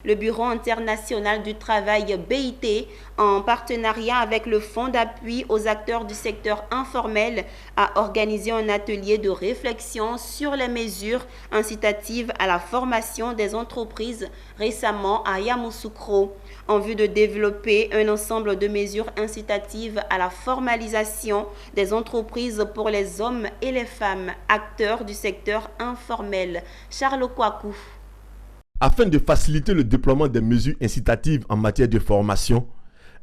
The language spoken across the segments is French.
Le Bureau international du travail BIT, en partenariat avec le Fonds d'appui aux acteurs du secteur informel, a organisé un atelier de réflexion sur les mesures incitatives à la formation des entreprises récemment à Yamoussoukro, en vue de développer un ensemble de mesures incitatives à la formalisation des entreprises pour les hommes et les femmes acteurs du secteur informel. Charles Kouakou. Afin de faciliter le déploiement des mesures incitatives en matière de formation,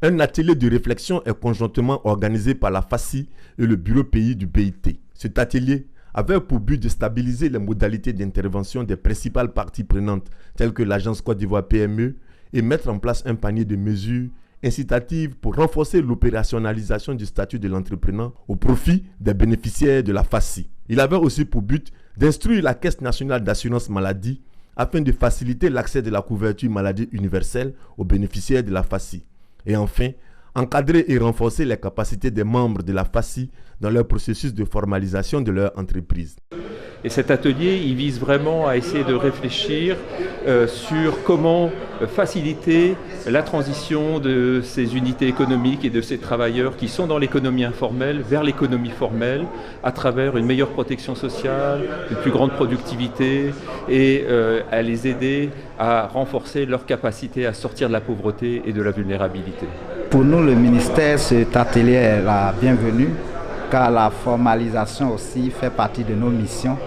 un atelier de réflexion est conjointement organisé par la FACI et le Bureau pays du BIT. Cet atelier avait pour but de stabiliser les modalités d'intervention des principales parties prenantes, telles que l'Agence Côte d'Ivoire PME, et mettre en place un panier de mesures incitatives pour renforcer l'opérationnalisation du statut de l'entrepreneur au profit des bénéficiaires de la FACI. Il avait aussi pour but d'instruire la Caisse nationale d'assurance maladie afin de faciliter l'accès de la couverture maladie universelle aux bénéficiaires de la FACI. Et enfin, encadrer et renforcer les capacités des membres de la FACI dans leur processus de formalisation de leur entreprise. Et cet atelier, il vise vraiment à essayer de réfléchir sur comment faciliter la transition de ces unités économiques et de ces travailleurs qui sont dans l'économie informelle vers l'économie formelle à travers une meilleure protection sociale, une plus grande productivité et à les aider à renforcer leur capacité à sortir de la pauvreté et de la vulnérabilité. Pour nous, le ministère, cet atelier est la bienvenue car la formalisation aussi fait partie de nos missions.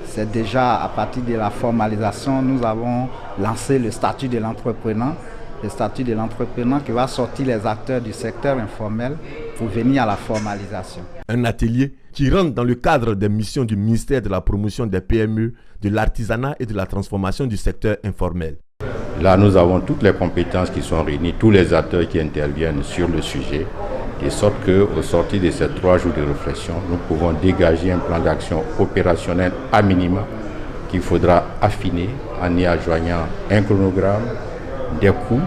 C'est déjà à partir de la formalisation, nous avons lancé le statut de l'entrepreneur. Le statut de l'entrepreneur qui va sortir les acteurs du secteur informel pour venir à la formalisation. Un atelier qui rentre dans le cadre des missions du ministère de la promotion des PME, de l'artisanat et de la transformation du secteur informel. Là, nous avons toutes les compétences qui sont réunies, tous les acteurs qui interviennent sur le sujet, de sorte qu'au sortir de ces 3 jours de réflexion, nous pouvons dégager un plan d'action opérationnel à minima qu'il faudra affiner en y adjoignant un chronogramme, des coûts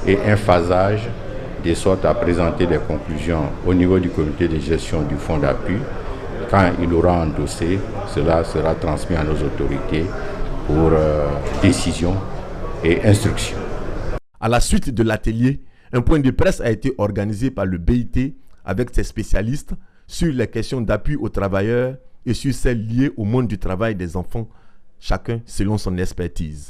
et un phasage, de sorte à présenter des conclusions au niveau du comité de gestion du fonds d'appui. Quand il aura endossé, cela sera transmis à nos autorités pour décision et instruction. À la suite de l'atelier, un point de presse a été organisé par le BIT avec ses spécialistes sur les questions d'appui aux travailleurs et sur celles liées au monde du travail des enfants, chacun selon son expertise.